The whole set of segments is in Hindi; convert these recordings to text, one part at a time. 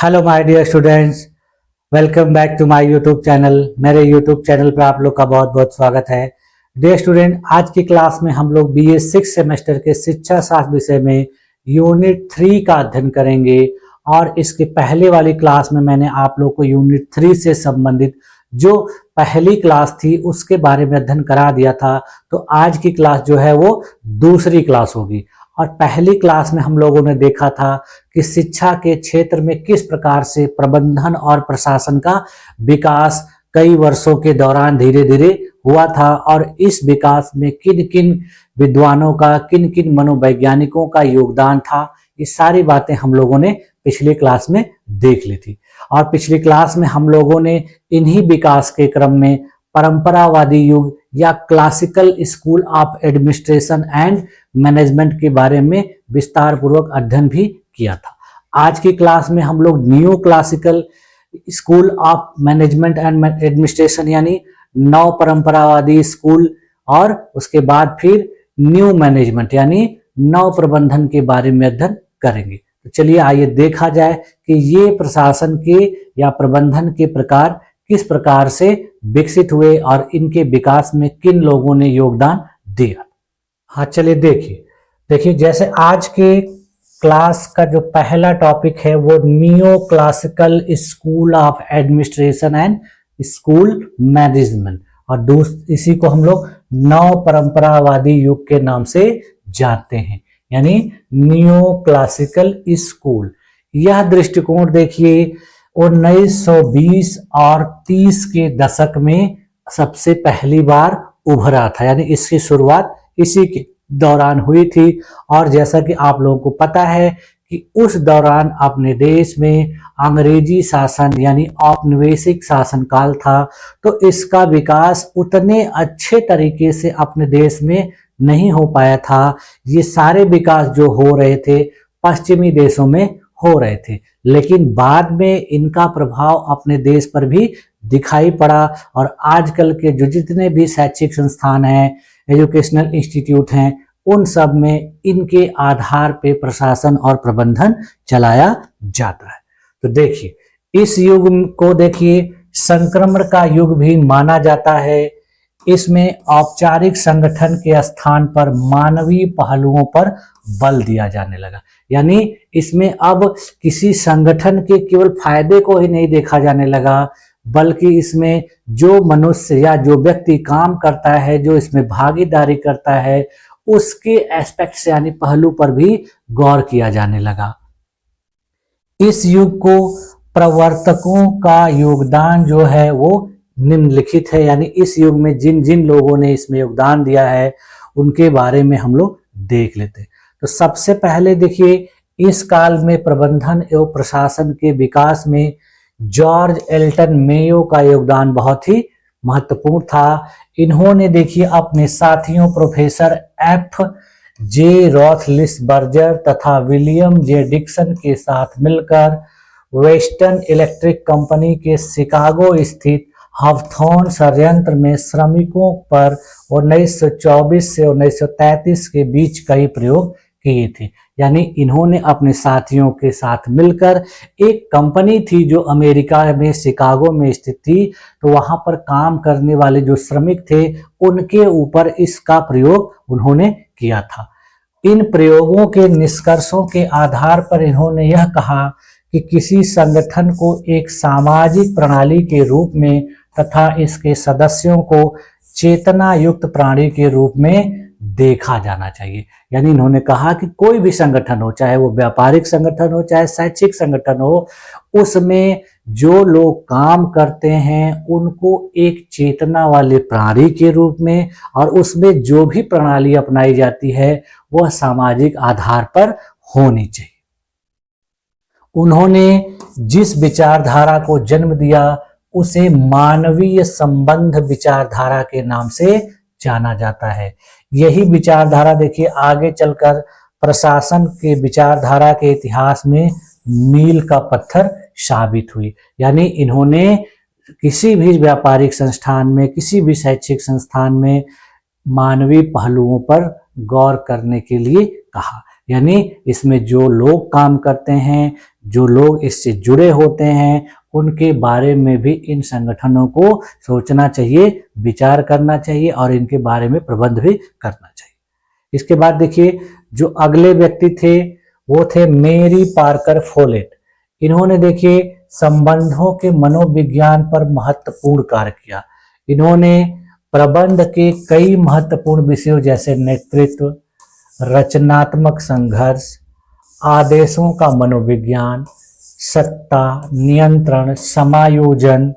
Hello my dear students, welcome back to my YouTube channel. मेरे यूट्यूब चैनल पर आप लोग का बहुत बहुत स्वागत है। डियर स्टूडेंट, आज की क्लास में हम लोग बीए 6 सेमेस्टर के शिक्षा शास्त्र विषय में यूनिट 3 का अध्ययन करेंगे। और इसके पहले वाली क्लास में मैंने आप लोग को यूनिट 3 से संबंधित जो पहली क्लास थी उसके बारे में अध्ययन करा दिया था। तो आज की क्लास जो है वो दूसरी क्लास होगी। और पहली क्लास में हम लोगों ने देखा था कि शिक्षा के क्षेत्र में किस प्रकार से प्रबंधन और प्रशासन का विकास कई वर्षों के दौरान धीरे धीरे हुआ था, और इस विकास में किन किन विद्वानों का, किन किन मनोवैज्ञानिकों का योगदान था, ये सारी बातें हम लोगों ने पिछली क्लास में देख ली थी। और पिछली क्लास में हम लोगों ने इन्हीं विकास के क्रम में परंपरावादी युग या classical school of administration and management के बारे में विस्तार पूर्वक अध्ययन भी किया था। आज की क्लास में हम लोग new classical school of management and administration यानी नव परंपरावादी स्कूल, और उसके बाद फिर न्यू मैनेजमेंट यानी नव प्रबंधन के बारे में अध्ययन करेंगे। तो चलिए आइए देखा जाए कि ये प्रशासन के या प्रबंधन के प्रकार किस प्रकार से विकसित हुए और इनके विकास में किन लोगों ने योगदान दिया। हाँ, चलिए देखिए जैसे आज के क्लास का जो पहला टॉपिक है वो new classical school of administration and school management, और इसी को हम लोग नव परंपरावादी युग के नाम से जानते हैं, यानी न्यू क्लासिकल स्कूल। यह दृष्टिकोण देखिए 1920 और 30 के दशक में सबसे पहली बार उभरा था, यानी इसकी शुरुआत इसी के दौरान हुई थी। और जैसा कि आप लोगों को पता है कि उस दौरान अपने देश में अंग्रेजी शासन यानी औपनिवेशिक शासन काल था, तो इसका विकास उतने अच्छे तरीके से अपने देश में नहीं हो पाया था। ये सारे विकास जो हो रहे थे पश्चिमी देशों में हो रहे थे, लेकिन बाद में इनका प्रभाव अपने देश पर भी दिखाई पड़ा। और आजकल के जो जितने भी शैक्षिक संस्थान हैं, एजुकेशनल इंस्टीट्यूट हैं, उन सब में इनके आधार पे प्रशासन और प्रबंधन चलाया जाता है। तो देखिए इस युग को देखिए संक्रमण का युग भी माना जाता है। इसमें औपचारिक संगठन के स्थान पर मानवीय पहलुओं पर बल दिया जाने लगा, यानी इसमें अब किसी संगठन के केवल फायदे को ही नहीं देखा जाने लगा, बल्कि इसमें जो मनुष्य या जो व्यक्ति काम करता है, जो इसमें भागीदारी करता है, उसके एस्पेक्ट से यानी पहलू पर भी गौर किया जाने लगा। इस युग को प्रवर्तकों का योगदान जो है वो निम्नलिखित है, यानी इस युग में जिन जिन लोगों ने इसमें योगदान दिया है उनके बारे में हम लोग देख लेते हैं। तो सबसे पहले देखिए इस काल में प्रबंधन एवं प्रशासन के विकास में जॉर्ज एल्टन मेयो का योगदान बहुत ही महत्वपूर्ण था। इन्होंने देखिए अपने साथियों प्रोफेसर एफ जे रॉथलिसबर्गर तथा विलियम जे डिक्सन के साथ मिलकर वेस्टर्न इलेक्ट्रिक कंपनी के शिकागो स्थित हॉवथॉर्न संयंत्र में श्रमिकों पर 1924 से 1933 के बीच कई प्रयोग किए थे। यानी इन्होंने अपने साथियों के साथ मिलकर, एक कंपनी थी जो अमेरिका में शिकागो में स्थित थी, तो वहां पर काम करने वाले जो श्रमिक थे उनके ऊपर इसका प्रयोग उन्होंने किया था। इन प्रयोगों के निष्कर्षों के आधार पर इन्होंने यह कहा कि किसी संगठन को एक सामाजिक प्रणाली के रूप में तथा इसके सदस्यों को चेतना युक्त प्राणी के रूप में देखा जाना चाहिए। यानी इन्होंने कहा कि कोई भी संगठन हो, चाहे वो व्यापारिक संगठन हो, चाहे शैक्षिक संगठन हो, उसमें जो लोग काम करते हैं उनको एक चेतना वाले प्राणी के रूप में, और उसमें जो भी प्रणाली अपनाई जाती है वह सामाजिक आधार पर होनी चाहिए। उन्होंने जिस विचारधारा को जन्म दिया उसे मानवीय संबंध विचारधारा के नाम से जाना जाता है। यही विचारधारा देखिए आगे चलकर प्रशासन के विचारधारा के इतिहास में मील का पत्थर साबित हुई। यानी इन्होंने किसी भी व्यापारिक संस्थान में, किसी भी शैक्षिक संस्थान में मानवीय पहलुओं पर गौर करने के लिए कहा। यानी इसमें जो लोग काम करते हैं, जो लोग इससे जुड़े होते हैं उनके बारे में भी इन संगठनों को सोचना चाहिए, विचार करना चाहिए और इनके बारे में प्रबंध भी करना चाहिए। इसके बाद देखिए जो अगले व्यक्ति थे वो थे मेरी पार्कर फोलेट। इन्होंने देखिए संबंधों के मनोविज्ञान पर महत्वपूर्ण कार्य किया। इन्होंने प्रबंध के कई महत्वपूर्ण विषयों जैसे नेतृत्व, रचनात्मक संघर्ष, आदेशों का मनोविज्ञान, सत्ता, नियंत्रण, समायोजन,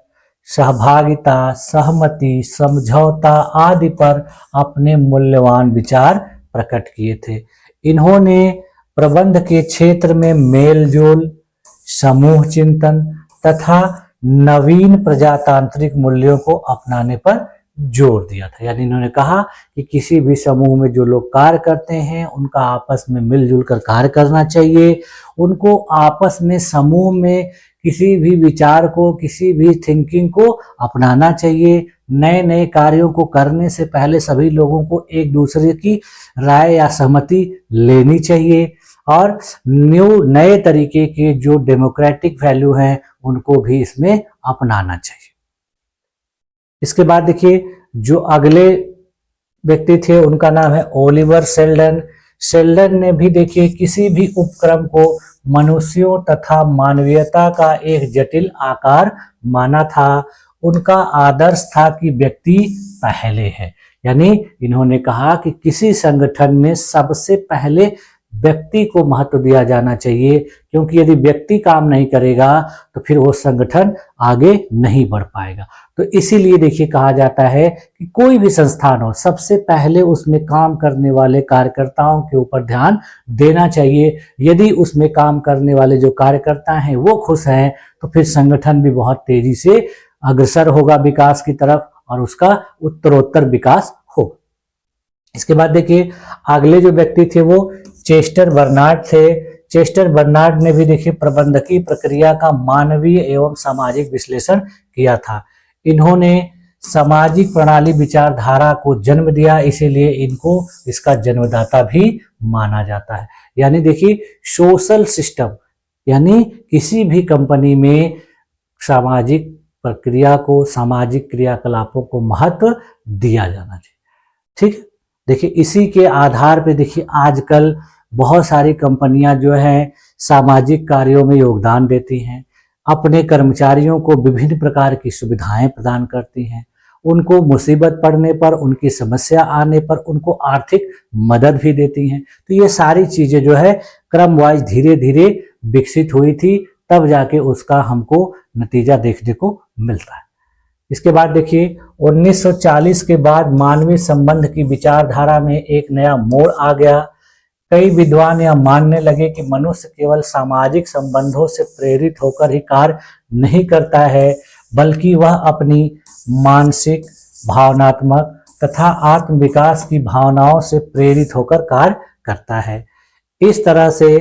सहभागिता, सहमति, समझौता आदि पर अपने मूल्यवान विचार प्रकट किए थे। इन्होंने प्रबंध के क्षेत्र में मेलजोल, समूह चिंतन तथा नवीन प्रजातांत्रिक मूल्यों को अपनाने पर जोर दिया था। यानी इन्होंने कहा कि किसी भी समूह में जो लोग कार्य करते हैं उनका आपस में मिलजुल कर कार्य करना चाहिए। उनको आपस में समूह में किसी भी विचार को, किसी भी थिंकिंग को अपनाना चाहिए। नए नए कार्यों को करने से पहले सभी लोगों को एक दूसरे की राय या सहमति लेनी चाहिए और नए तरीके के जो डेमोक्रेटिक वैल्यू हैं उनको भी इसमें अपनाना चाहिए। इसके बाद देखिए जो अगले व्यक्ति थे उनका नाम है ओलिवर शेल्डन। शेल्डन ने भी देखिए किसी भी उपक्रम को मनुष्यों तथा मानवीयता का एक जटिल आकार माना था। उनका आदर्श था कि व्यक्ति पहले है। यानी इन्होंने कहा कि किसी संगठन में सबसे पहले व्यक्ति को महत्व दिया जाना चाहिए, क्योंकि यदि व्यक्ति काम नहीं करेगा तो फिर वो संगठन आगे नहीं बढ़ पाएगा। तो इसीलिए देखिए कहा जाता है कि कोई भी संस्थान हो सबसे पहले उसमें काम करने वाले कार्यकर्ताओं के ऊपर ध्यान देना चाहिए। यदि उसमें काम करने वाले जो कार्यकर्ता हैं वो खुश हैं तो फिर संगठन भी बहुत तेजी से अग्रसर होगा विकास की तरफ और उसका उत्तरोत्तर विकास होगा। इसके बाद देखिए अगले जो व्यक्ति थे वो चेस्टर बर्नार्ड थे। चेस्टर बर्नार्ड ने भी देखिए प्रबंधकीय प्रक्रिया का मानवीय एवं सामाजिक विश्लेषण किया था। इन्होंने सामाजिक प्रणाली विचारधारा को जन्म दिया, इसीलिए इनको इसका जन्मदाता भी माना जाता है। यानी देखिए सोशल सिस्टम, यानी किसी भी कंपनी में सामाजिक प्रक्रिया को, सामाजिक क्रियाकलापों को महत्व दिया जाना चाहिए। ठीक है, देखिए इसी के आधार पे देखिए आजकल बहुत सारी कंपनियां जो हैं सामाजिक कार्यों में योगदान देती हैं, अपने कर्मचारियों को विभिन्न प्रकार की सुविधाएं प्रदान करती हैं, उनको मुसीबत पड़ने पर, उनकी समस्या आने पर उनको आर्थिक मदद भी देती हैं। तो ये सारी चीजें जो है क्रम वाइज धीरे धीरे विकसित हुई थी, तब जाके उसका हमको नतीजा देखने को मिलता है। इसके बाद देखिए 1940 के बाद मानवीय संबंध की विचारधारा में एक नया मोड़ आ गया। कई विद्वान यह मानने लगे कि मनुष्य केवल सामाजिक संबंधों से प्रेरित होकर ही कार्य नहीं करता है, बल्कि वह अपनी मानसिक, भावनात्मक तथा आत्म विकास की भावनाओं से प्रेरित होकर कार्य करता है। इस तरह से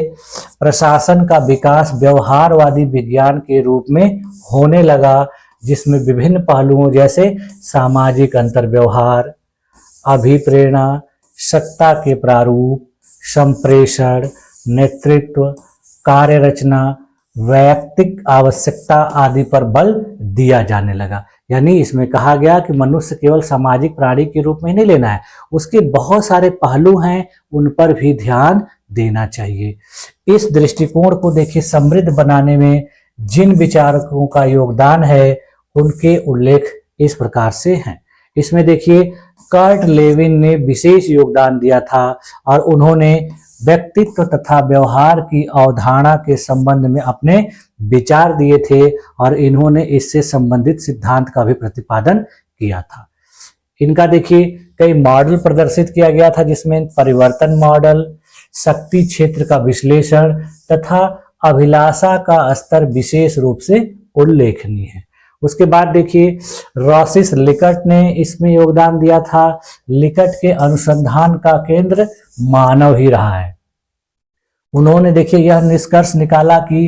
प्रशासन का विकास व्यवहारवादी विज्ञान के रूप में होने लगा, जिसमें विभिन्न पहलुओं जैसे सामाजिक अंतर्व्यवहार, अभिप्रेरणा, सत्ता के प्रारूप, संप्रेषण, नेतृत्व, कार्य रचना, वैयक्तिक आवश्यकता आदि पर बल दिया जाने लगा। यानी इसमें कहा गया कि मनुष्य केवल सामाजिक प्राणी के रूप में नहीं लेना है, उसके बहुत सारे पहलू हैं, उन पर भी ध्यान देना चाहिए। इस दृष्टिकोण को देखिए समृद्ध बनाने में जिन विचारकों का योगदान है उनके उल्लेख इस प्रकार से हैं। इसमें देखिए कर्ट लेविन ने विशेष योगदान दिया था और उन्होंने व्यक्तित्व तथा व्यवहार की अवधारणा के संबंध में अपने विचार दिए थे और इन्होंने इससे संबंधित सिद्धांत का भी प्रतिपादन किया था। इनका देखिए कई मॉडल प्रदर्शित किया गया था, जिसमें परिवर्तन मॉडल, शक्ति क्षेत्र का विश्लेषण तथा अभिलाषा का स्तर विशेष रूप से उल्लेखनीय है। उसके बाद देखिए रॉसिस लिकट ने इसमें योगदान दिया था। लिकट के अनुसंधान का केंद्र मानव ही रहा है। उन्होंने देखिए यह निष्कर्ष निकाला कि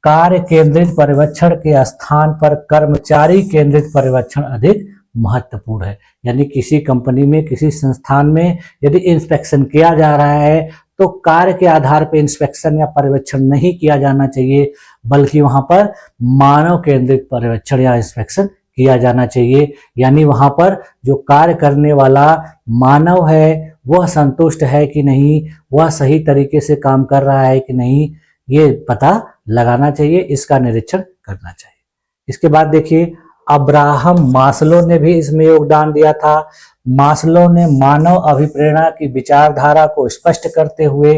कार्य केंद्रित पर्यवेक्षण के स्थान पर कर्मचारी केंद्रित पर्यवेक्षण अधिक महत्वपूर्ण है। यानी किसी कंपनी में, किसी संस्थान में यदि इंस्पेक्शन किया जा रहा है तो कार्य के आधार पर इंस्पेक्शन या पर्यवेक्षण नहीं किया जाना चाहिए, बल्कि वहां पर मानव केंद्रित पर्यवेक्षण या इंस्पेक्शन किया जाना चाहिए। यानी वहां पर जो कार्य करने वाला मानव है वह संतुष्ट है कि नहीं, वह सही तरीके से काम कर रहा है कि नहीं, ये पता लगाना चाहिए, इसका निरीक्षण करना चाहिए। इसके बाद देखिए, अब्राहम मास्लो ने भी इसमें योगदान दिया था। मास्लो ने मानव अभिप्रेरणा की विचारधारा को स्पष्ट करते हुए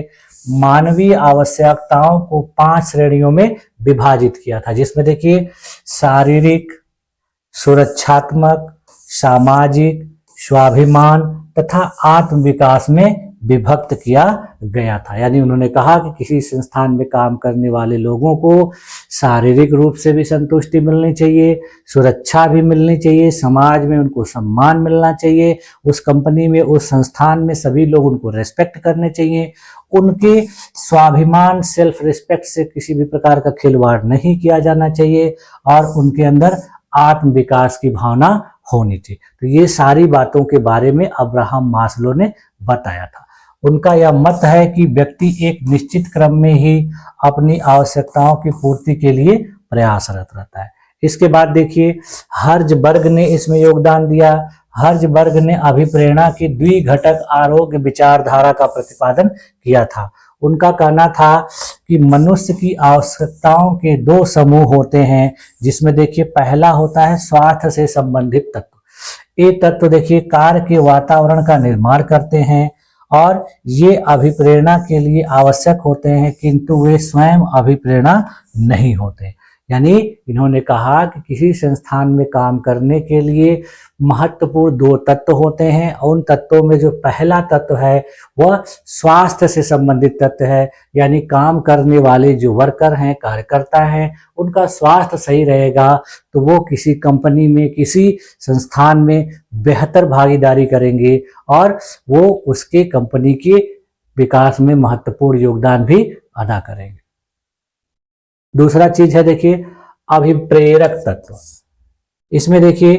मानवीय आवश्यकताओं को 5 श्रेणियों में विभाजित किया था, जिसमें देखिए शारीरिक, सुरक्षात्मक, सामाजिक, स्वाभिमान तथा आत्म विकास में विभक्त किया गया था। यानी उन्होंने कहा कि किसी संस्थान में काम करने वाले लोगों को शारीरिक रूप से भी संतुष्टि मिलनी चाहिए, सुरक्षा भी मिलनी चाहिए, समाज में उनको सम्मान मिलना चाहिए, उस कंपनी में, उस संस्थान में सभी लोग उनको रेस्पेक्ट करने चाहिए, उनके स्वाभिमान सेल्फ रिस्पेक्ट से किसी भी प्रकार का खिलवाड़ नहीं किया जाना चाहिए और उनके अंदर आत्म विकास की भावना होनी थी। तो ये सारी बातों के बारे में अब्राहम मास्लो ने बताया था। उनका यह मत है कि व्यक्ति एक निश्चित क्रम में ही अपनी आवश्यकताओं की पूर्ति के लिए प्रयासरत रहता है। इसके बाद देखिए, हर्ज़बर्ग ने इसमें योगदान दिया। हर्ज़बर्ग ने अभिप्रेरणा की द्विघटक आरोग्य विचारधारा का प्रतिपादन किया था। उनका कहना था कि मनुष्य की आवश्यकताओं के 2 समूह होते हैं, जिसमें देखिए पहला होता है स्वास्थ्य से संबंधित तत्व। ये तत्व देखिए कार्य के वातावरण का निर्माण करते हैं और ये अभिप्रेरणा के लिए आवश्यक होते हैं, किंतु वे स्वयं अभिप्रेरणा नहीं होते। यानी इन्होंने कहा कि किसी संस्थान में काम करने के लिए महत्वपूर्ण 2 तत्व होते हैं। उन तत्वों में जो पहला तत्व है वह स्वास्थ्य से संबंधित तत्व है, यानी काम करने वाले जो वर्कर हैं, कार्यकर्ता हैं, उनका स्वास्थ्य सही रहेगा तो वो किसी कंपनी में, किसी संस्थान में बेहतर भागीदारी करेंगे और वो उसके कंपनी के विकास में महत्वपूर्ण योगदान भी अदा करेंगे। दूसरा चीज है देखिए अभिप्रेरक तत्व। इसमें देखिए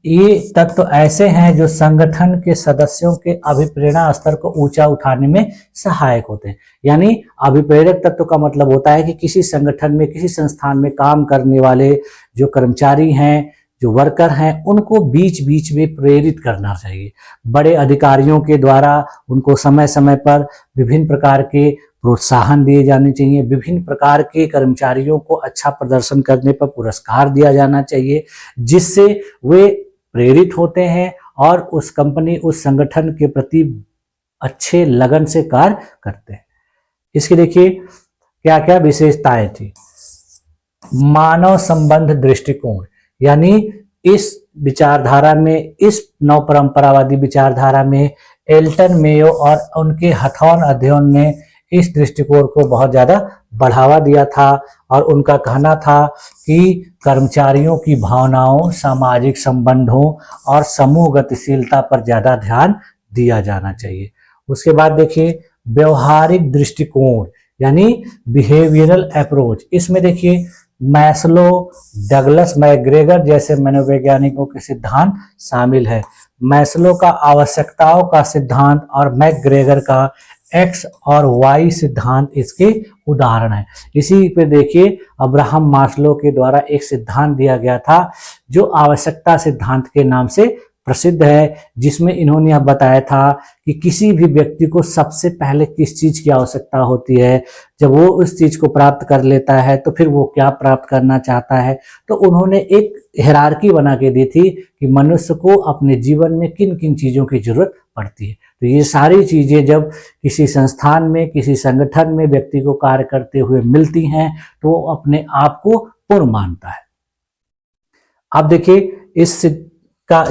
ये तत्व ऐसे हैं जो संगठन के सदस्यों के अभिप्रेरणा स्तर को ऊंचा उठाने में सहायक होते हैं। यानी अभिप्रेरक तत्व का मतलब होता है कि किसी संगठन में, किसी संस्थान में काम करने वाले जो कर्मचारी हैं, जो वर्कर हैं, उनको बीच बीच में प्रेरित करना चाहिए। बड़े अधिकारियों के द्वारा उनको समय समय पर विभिन्न प्रकार के प्रोत्साहन दिए जाने चाहिए, विभिन्न प्रकार के कर्मचारियों को अच्छा प्रदर्शन करने पर पुरस्कार दिया जाना चाहिए, जिससे वे प्रेरित होते हैं और उस कंपनी, उस संगठन के प्रति अच्छे लगन से कार्य करते हैं। इसके देखिए क्या क्या विशेषताएं थी। मानव संबंध दृष्टिकोण, यानी इस विचारधारा में, इस नव परंपरावादी विचारधारा में एल्टन मेयो और उनके हथॉर्न अध्ययन ने इस दृष्टिकोण को बहुत ज्यादा बढ़ावा दिया था और उनका कहना था कि कर्मचारियों की भावनाओं, सामाजिक संबंधों और समूह गतिशीलता पर ज्यादा ध्यान दिया जाना चाहिए। उसके बाद देखिए व्यवहारिक दृष्टिकोण, यानी बिहेवियरल अप्रोच। इसमें देखिए मैस्लो, डगलस मैकग्रेगर जैसे मनोवैज्ञानिकों के सिद्धांत शामिल है। मैस्लो का आवश्यकताओं का सिद्धांत और मैकग्रेगर का एक्स और वाई सिद्धांत इसके उदाहरण है। इसी पे देखिए अब्राहम मास्लो के द्वारा एक सिद्धांत दिया गया था जो आवश्यकता सिद्धांत के नाम से प्रसिद्ध है, जिसमें इन्होंने यह बताया था कि किसी भी व्यक्ति को सबसे पहले किस चीज की आवश्यकता होती है। जब वो उस चीज को प्राप्त कर लेता है तो फिर वो क्या प्राप्त करना चाहता है। तो उन्होंने एक हायरार्की बना के दी थी कि मनुष्य को अपने जीवन में किन किन चीजों की जरूरत पड़ती है। तो ये सारी चीजें जब किसी संस्थान में, किसी संगठन में व्यक्ति को कार्य करते हुए मिलती हैं तो वो अपने आप को पूर्ण मानता है। अब देखिए इस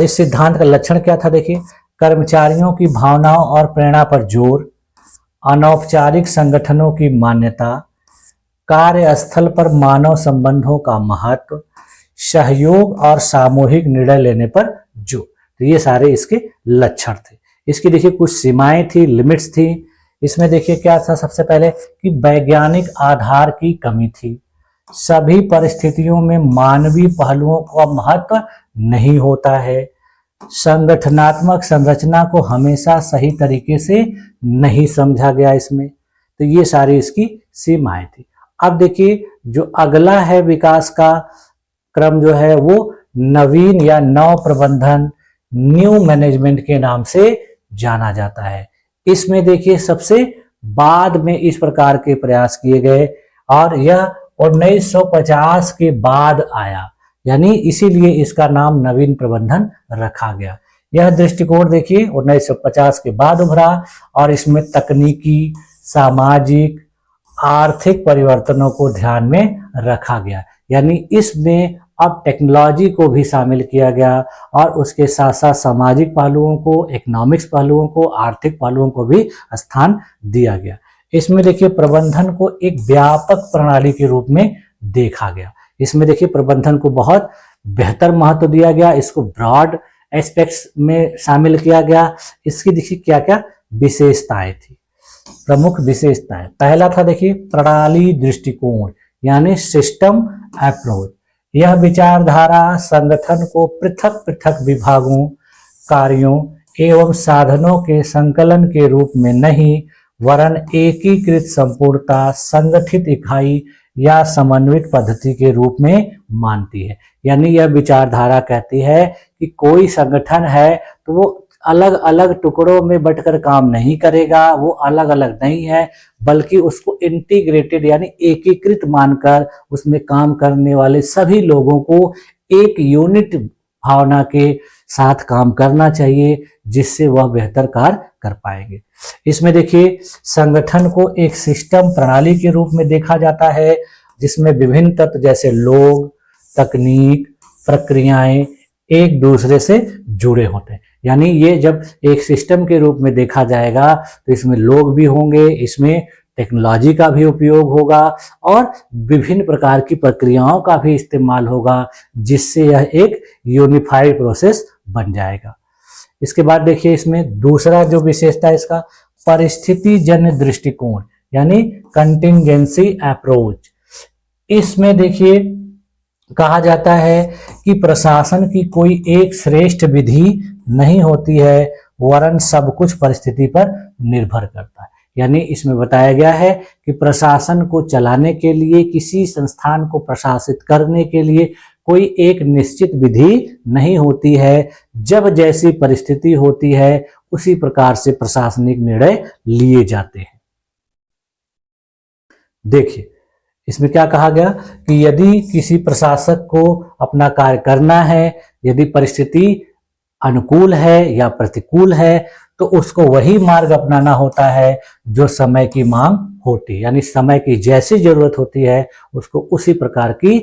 सिद्धांत का लक्षण क्या था। देखिए कर्मचारियों की भावनाओं और प्रेरणा पर जोर, अनौपचारिक संगठनों की मान्यता, कार्यस्थल पर मानव संबंधों का महत्व, सहयोग और सामूहिक निर्णय लेने पर जोर। तो ये सारे इसके लक्षण थे। इसकी देखिए कुछ सीमाएं थी, लिमिट्स थी। इसमें देखिए क्या था, सबसे पहले कि वैज्ञानिक आधार की कमी थी। सभी परिस्थितियों में मानवीय पहलुओं का महत्व नहीं होता है। संगठनात्मक संरचना को हमेशा सही तरीके से नहीं समझा गया इसमें। तो ये सारी इसकी सीमाएं थी। अब देखिए जो अगला है विकास का क्रम जो है वो नवीन या नव प्रबंधन, न्यू मैनेजमेंट के नाम से जाना जाता है। इसमें देखिए सबसे बाद में इस प्रकार के प्रयास किए गए और यह 1950 के बाद आया, यानी इसीलिए इसका नाम नवीन प्रबंधन रखा गया। यह दृष्टिकोण देखिए 1950 के बाद उभरा और इसमें तकनीकी, सामाजिक, आर्थिक परिवर्तनों को ध्यान में रखा गया, यानी इसमें अब टेक्नोलॉजी को भी शामिल किया गया और उसके साथ साथ सामाजिक पहलुओं को, इकोनॉमिक्स पहलुओं को, आर्थिक पहलुओं को भी स्थान दिया गया। इसमें देखिए प्रबंधन को एक व्यापक प्रणाली के रूप में देखा गया। इसमें देखिए प्रबंधन को बहुत बेहतर महत्व दिया गया, इसको ब्रॉड एस्पेक्ट्स में शामिल किया गया। इसकी देखिए क्या क्या विशेषताएं थी, प्रमुख विशेषताएं। पहला था देखिए प्रणाली दृष्टिकोण यानी सिस्टम अप्रोच। यह विचारधारा संगठन को पृथक पृथक विभागों, कार्यों एवं साधनों के संकलन के रूप में नहीं वरन एकीकृत संपूर्णता, संगठित इकाई या समन्वित पद्धति के रूप में मानती है। यानी यह विचारधारा कहती है कि कोई संगठन है तो वो अलग अलग टुकड़ों में बंटकर काम नहीं करेगा, वो अलग अलग नहीं है, बल्कि उसको इंटीग्रेटेड यानी एकीकृत मानकर उसमें काम करने वाले सभी लोगों को एक यूनिट भावना के साथ काम करना चाहिए, जिससे वह बेहतर कार्य कर पाएंगे। इसमें देखिए संगठन को एक सिस्टम प्रणाली के रूप में देखा जाता है, जिसमें विभिन्न तत्व जैसे लोग, तकनीक, प्रक्रियाएं एक दूसरे से जुड़े होते हैं। यानी ये जब एक सिस्टम के रूप में देखा जाएगा तो इसमें लोग भी होंगे, इसमें टेक्नोलॉजी का भी उपयोग होगा और विभिन्न प्रकार की प्रक्रियाओं का भी इस्तेमाल होगा, जिससे यह एक यूनिफाइड प्रोसेस बन जाएगा। इसके बाद देखिए इसमें दूसरा जो विशेषता है इसका परिस्थिति जन्य दृष्टिकोण यानी कंटिंजेंसी अप्रोच। इसमें देखिए कहा जाता है कि प्रशासन की कोई एक श्रेष्ठ विधि नहीं होती है, वरन सब कुछ परिस्थिति पर निर्भर करता है। यानी इसमें बताया गया है कि प्रशासन को चलाने के लिए, किसी संस्थान को प्रशासित करने के लिए कोई एक निश्चित विधि नहीं होती है। जब जैसी परिस्थिति होती है उसी प्रकार से प्रशासनिक निर्णय लिए जाते हैं। देखिए इसमें क्या कहा गया कि यदि किसी प्रशासक को अपना कार्य करना है, यदि परिस्थिति अनुकूल है या प्रतिकूल है, तो उसको वही मार्ग अपनाना होता है जो समय की मांग होती है। यानी समय की जैसी जरूरत होती है उसको उसी प्रकार की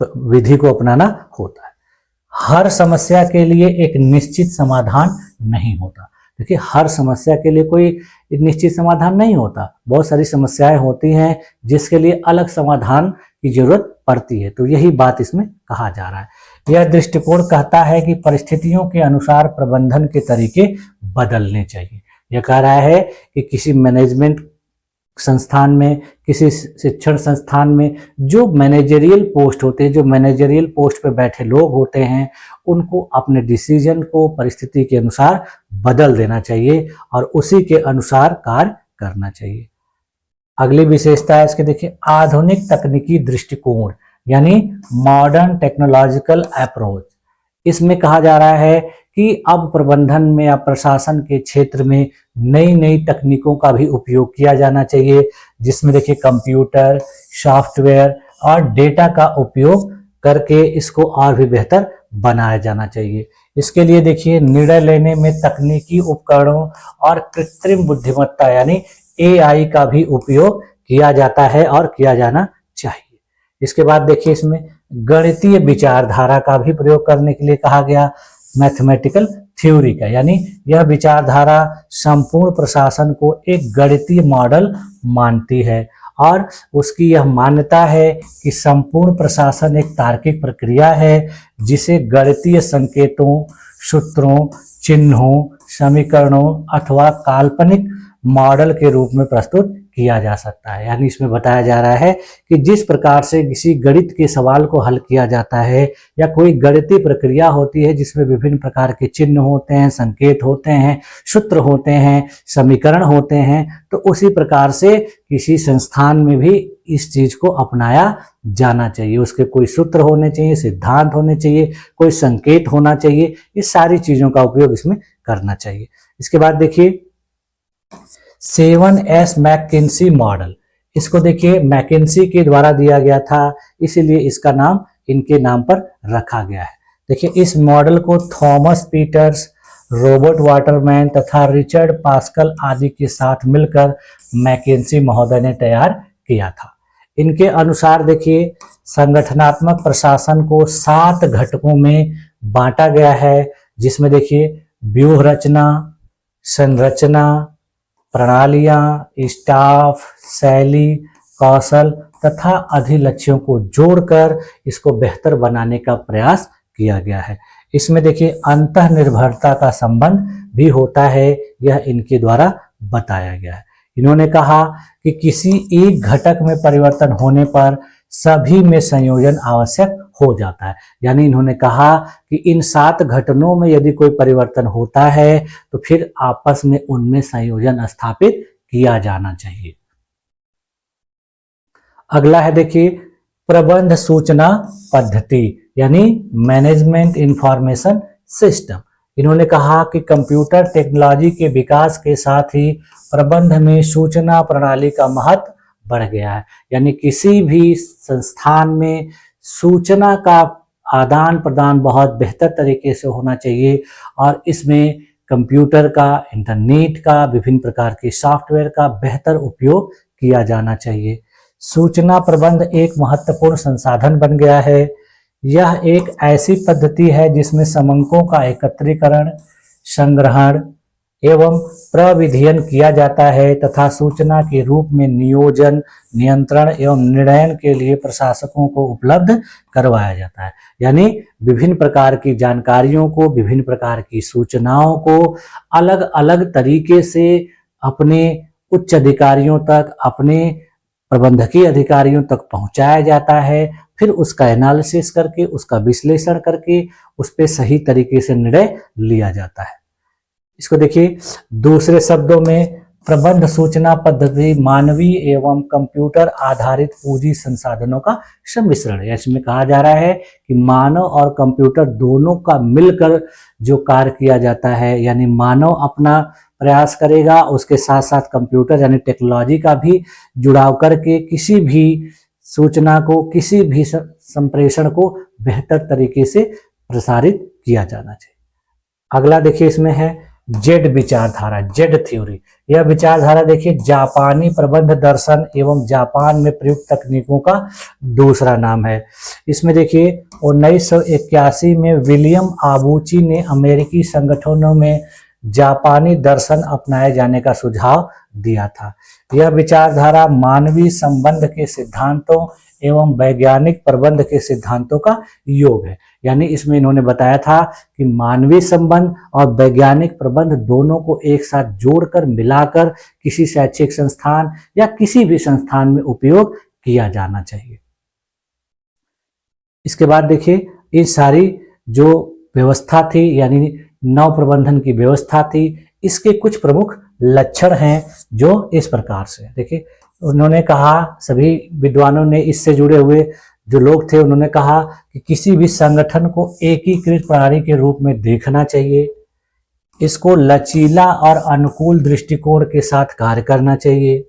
विधि को अपनाना होता है। हर समस्या के लिए एक निश्चित समाधान नहीं होता। देखिए हर समस्या के लिए कोई निश्चित समाधान नहीं होता, बहुत सारी समस्याएं होती हैं जिसके लिए अलग समाधान की जरूरत पड़ती है। तो यही बात इसमें कहा जा रहा है। यह दृष्टिकोण कहता है कि परिस्थितियों के अनुसार प्रबंधन के तरीके बदलने चाहिए। यह कह रहा है कि किसी मैनेजमेंट संस्थान में, किसी शिक्षण संस्थान में जो मैनेजरियल पोस्ट होते हैं, जो मैनेजरियल पोस्ट पे बैठे लोग होते हैं, उनको अपने डिसीजन को परिस्थिति के अनुसार बदल देना चाहिए और उसी के अनुसार कार्य करना चाहिए। अगली विशेषता है इसके देखिए आधुनिक तकनीकी दृष्टिकोण यानी मॉडर्न टेक्नोलॉजिकल अप्रोच। इसमें कहा जा रहा है कि अब प्रबंधन में या प्रशासन के क्षेत्र में नई नई तकनीकों का भी उपयोग किया जाना चाहिए, जिसमें देखिए कंप्यूटर, सॉफ्टवेयर और डेटा का उपयोग करके इसको और भी बेहतर बनाया जाना चाहिए। इसके लिए देखिए निर्णय लेने में तकनीकी उपकरणों और कृत्रिम बुद्धिमत्ता यानी AI का भी उपयोग किया जाता है और किया जाना चाहिए। इसके बाद देखिए इसमें गणितीय विचारधारा का भी प्रयोग करने के लिए कहा गया, मैथमेटिकल थ्योरी का। यानी यह विचारधारा संपूर्ण प्रशासन को एक गणितीय मॉडल मानती है और उसकी यह मान्यता है कि संपूर्ण प्रशासन एक तार्किक प्रक्रिया है जिसे गणितीय संकेतों, सूत्रों, चिन्हों, समीकरणों अथवा काल्पनिक मॉडल के रूप में प्रस्तुत किया जा सकता है। यानी इसमें बताया जा रहा है कि जिस प्रकार से किसी गणित के सवाल को हल किया जाता है या कोई गणितीय प्रक्रिया होती है जिसमें विभिन्न प्रकार के चिन्ह होते हैं, संकेत होते हैं, सूत्र होते हैं, समीकरण होते हैं, तो उसी प्रकार से किसी संस्थान में भी इस चीज को अपनाया जाना चाहिए। उसके कोई सूत्र होने चाहिए, सिद्धांत होने चाहिए, कोई संकेत होना चाहिए, इस सारी चीजों का उपयोग इसमें करना चाहिए। इसके बाद देखिए 7S मैकेंसी मॉडल, इसको देखिए मैकेंसी के द्वारा दिया गया था, इसीलिए इसका नाम इनके नाम पर रखा गया है। देखिए इस मॉडल को थॉमस पीटर्स, रॉबर्ट वाटरमैन तथा रिचर्ड पास्कल आदि के साथ मिलकर मैकेंसी महोदय ने तैयार किया था। इनके अनुसार देखिए संगठनात्मक प्रशासन को 7 घटकों में बांटा गया है, जिसमें देखिए व्यूह रचना, संरचना, प्रणालियां, स्टाफ, शैली, कौशल तथा अधिलक्ष्यों को जोड़कर इसको बेहतर बनाने का प्रयास किया गया है। इसमें देखिए अंतःनिर्भरता का संबंध भी होता है, यह इनके द्वारा बताया गया है। इन्होंने कहा कि किसी एक घटक में परिवर्तन होने पर सभी में संयोजन आवश्यक हो जाता है। यानी इन्होंने कहा कि इन 7 घटकों में यदि कोई परिवर्तन होता है तो फिर आपस में उनमें संयोजन स्थापित किया जाना चाहिए। अगला है देखिए प्रबंध सूचना पद्धति, यानी मैनेजमेंट इंफॉर्मेशन सिस्टम। इन्होंने कहा कि कंप्यूटर टेक्नोलॉजी के विकास के साथ ही प्रबंध में सूचना प्रणाली का महत्व बढ़ गया है। यानी किसी भी संस्थान में सूचना का आदान प्रदान बहुत बेहतर तरीके से होना चाहिए और इसमें कंप्यूटर का, इंटरनेट का, विभिन्न प्रकार के सॉफ्टवेयर का बेहतर उपयोग किया जाना चाहिए। सूचना प्रबंध एक महत्वपूर्ण संसाधन बन गया है। यह एक ऐसी पद्धति है जिसमें समंकों का एकत्रीकरण, संग्रहण एवं प्रविधियन किया जाता है तथा सूचना के रूप में नियोजन, नियंत्रण एवं निर्णय के लिए प्रशासकों को उपलब्ध करवाया जाता है। यानी विभिन्न प्रकार की जानकारियों को, विभिन्न प्रकार की सूचनाओं को अलग अलग तरीके से अपने उच्च अधिकारियों तक, अपने प्रबंधकीय अधिकारियों तक पहुंचाया जाता है। फिर उसका एनालिसिस करके, उसका विश्लेषण करके उस पर सही तरीके से निर्णय लिया जाता है। इसको देखिए दूसरे शब्दों में प्रबंध सूचना पद्धति मानवीय एवं कंप्यूटर आधारित पूंजी संसाधनों का सम्मिश्रण है। इसमें कहा जा रहा है कि मानव और कंप्यूटर दोनों का मिलकर जो कार्य किया जाता है, यानी मानव अपना प्रयास करेगा, उसके साथ साथ कंप्यूटर यानी टेक्नोलॉजी का भी जुड़ाव करके किसी भी सूचना को, किसी भी संप्रेषण को बेहतर तरीके से प्रसारित किया जाना चाहिए। अगला देखिए इसमें है जेड विचारधारा, जेड थ्योरी। यह विचारधारा देखिए जापानी प्रबंध दर्शन एवं जापान में प्रयुक्त तकनीकों का दूसरा नाम है। इसमें देखिए 1981 में विलियम आबूची ने अमेरिकी संगठनों में जापानी दर्शन अपनाए जाने का सुझाव दिया था। यह विचारधारा मानवीय संबंध के सिद्धांतों एवं वैज्ञानिक प्रबंध के सिद्धांतों का योग है। यानी इसमें इन्होंने बताया था कि मानवीय संबंध और वैज्ञानिक प्रबंध दोनों को एक साथ जोड़कर, मिलाकर किसी शैक्षिक संस्थान या किसी भी संस्थान में उपयोग किया जाना चाहिए। इसके बाद देखिए ये सारी जो व्यवस्था थी, यानी नव प्रबंधन की व्यवस्था थी, इसके कुछ प्रमुख लक्षण हैं जो इस प्रकार से देखिए उन्होंने कहा, सभी विद्वानों ने, इससे जुड़े हुए जो लोग थे, उन्होंने कहा कि किसी भी संगठन को एकीकृत प्रणाली के रूप में देखना चाहिए, इसको लचीला और अनुकूल दृष्टिकोण के साथ कार्य करना चाहिए।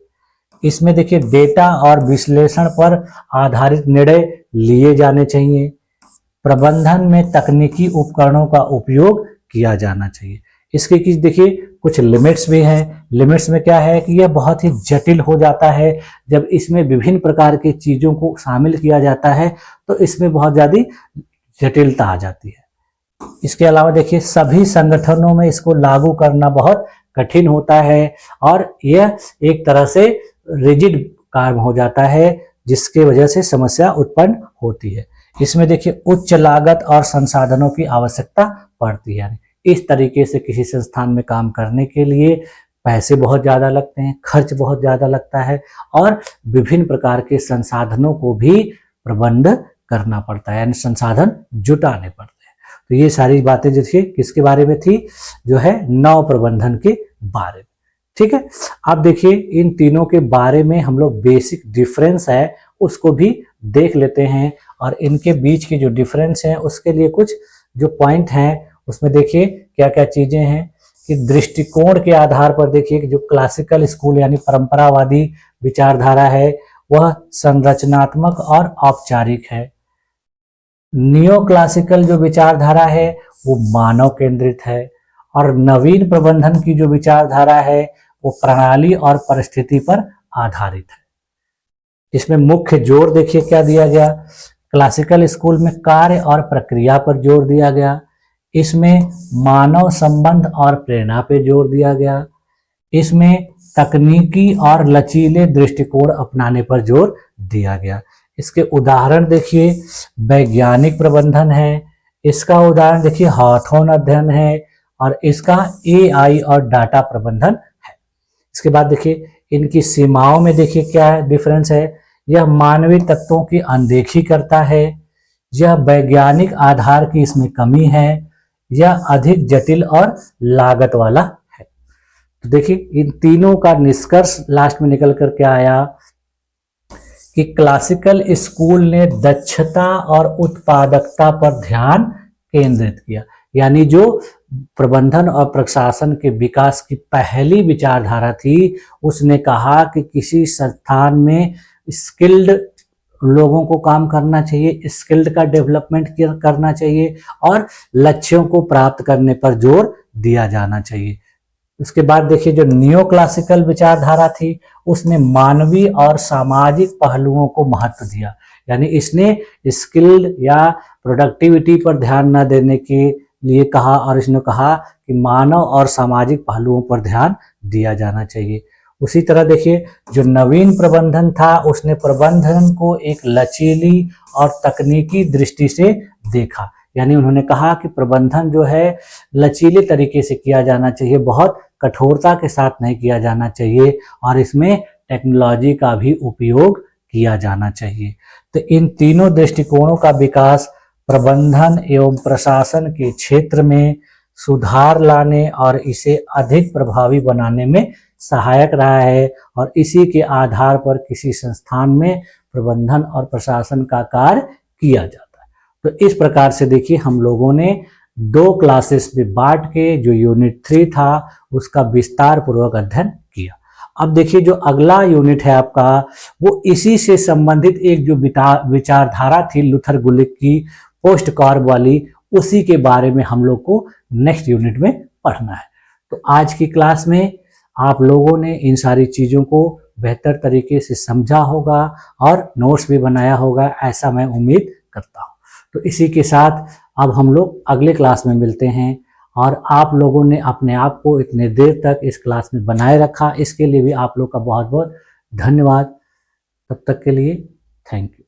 इसमें देखिए डेटा और विश्लेषण पर आधारित निर्णय लिए जाने चाहिए। प्रबंधन में तकनीकी उपकरणों का उपयोग किया जाना चाहिए। इसके की देखिए कुछ लिमिट्स भी हैं। लिमिट्स में क्या है कि यह बहुत ही जटिल हो जाता है। जब इसमें विभिन्न प्रकार की चीजों को शामिल किया जाता है तो इसमें बहुत ज़्यादा जटिलता आ जाती है। इसके अलावा देखिए सभी संगठनों में इसको लागू करना बहुत कठिन होता है और यह एक तरह से रिजिड कार्य हो जाता है, जिसके वजह से समस्या उत्पन्न होती है। इसमें देखिए उच्च लागत और संसाधनों की आवश्यकता पड़ती है। इस तरीके से किसी संस्थान में काम करने के लिए पैसे बहुत ज़्यादा लगते हैं, खर्च बहुत ज़्यादा लगता है और विभिन्न प्रकार के संसाधनों को भी प्रबंध करना पड़ता है, यानी संसाधन जुटाने पड़ते हैं। तो ये सारी बातें जो थी किसके बारे में थी, जो है नव प्रबंधन के बारे में। ठीक है, अब देखिए इन तीनों के बारे में हम लोग बेसिक डिफरेंस है उसको भी देख लेते हैं, और इनके बीच की जो डिफरेंस है उसके लिए कुछ जो पॉइंट हैं उसमें देखिए क्या क्या चीजें हैं कि दृष्टिकोण के आधार पर देखिए कि जो क्लासिकल स्कूल यानी परंपरावादी विचारधारा है वह संरचनात्मक और औपचारिक है। नियो क्लासिकल जो विचारधारा है वो मानव केंद्रित है, और नवीन प्रबंधन की जो विचारधारा है वो प्रणाली और परिस्थिति पर आधारित है। इसमें मुख्य जोर देखिए क्या दिया गया, क्लासिकल स्कूल में कार्य और प्रक्रिया पर जोर दिया गया, इसमें मानव संबंध और प्रेरणा पे जोर दिया गया, इसमें तकनीकी और लचीले दृष्टिकोण अपनाने पर जोर दिया गया। इसके उदाहरण देखिए वैज्ञानिक प्रबंधन है, इसका उदाहरण देखिए हाथोन अध्ययन है, और इसका एआई और डाटा प्रबंधन है। इसके बाद देखिए इनकी सीमाओं में देखिए क्या डिफरेंस है, यह मानवीय तत्वों की अनदेखी करता है, यह वैज्ञानिक आधार की इसमें कमी है, यह अधिक जटिल और लागत वाला है। तो देखिए इन तीनों का निष्कर्ष लास्ट में निकल कर क्या आया कि क्लासिकल स्कूल ने दक्षता और उत्पादकता पर ध्यान केंद्रित किया, यानी जो प्रबंधन और प्रशासन के विकास की पहली विचारधारा थी उसने कहा कि किसी संस्थान में स्किल्ड लोगों को काम करना चाहिए, स्किल्ड का डेवलपमेंट करना चाहिए और लक्ष्यों को प्राप्त करने पर जोर दिया जाना चाहिए। उसके बाद देखिए जो नियो क्लासिकल विचारधारा थी उसने मानवीय और सामाजिक पहलुओं को महत्व दिया, यानी इसने स्किल्ड या प्रोडक्टिविटी पर ध्यान न देने के लिए कहा, और इसने कहा कि मानव और सामाजिक पहलुओं पर ध्यान दिया जाना चाहिए। उसी तरह देखिए जो नवीन प्रबंधन था उसने प्रबंधन को एक लचीली और तकनीकी दृष्टि से देखा, यानी उन्होंने कहा कि प्रबंधन जो है लचीले तरीके से किया जाना चाहिए, बहुत कठोरता के साथ नहीं किया जाना चाहिए, और इसमें टेक्नोलॉजी का भी उपयोग किया जाना चाहिए। तो इन तीनों दृष्टिकोणों का विकास प्रबंधन एवं प्रशासन के क्षेत्र में सुधार लाने और इसे अधिक प्रभावी बनाने में सहायक रहा है, और इसी के आधार पर किसी संस्थान में प्रबंधन और प्रशासन का कार्य किया जाता है। तो इस प्रकार से देखिए हम लोगों ने 2 क्लासेस में बांट के जो यूनिट 3 था उसका विस्तार पूर्वक अध्ययन किया। अब देखिए जो अगला यूनिट है आपका वो इसी से संबंधित एक जो विचारधारा थी लूथर गुलिक की पोस्ट कार्ब वाली, उसी के बारे में हम लोग को नेक्स्ट यूनिट में पढ़ना है। तो आज की क्लास में आप लोगों ने इन सारी चीज़ों को बेहतर तरीके से समझा होगा और नोट्स भी बनाया होगा, ऐसा मैं उम्मीद करता हूँ। तो इसी के साथ अब हम लोग अगले क्लास में मिलते हैं, और आप लोगों ने अपने आप को इतने देर तक इस क्लास में बनाए रखा, इसके लिए भी आप लोग का बहुत बहुत धन्यवाद। तब तक के लिए थैंक यू।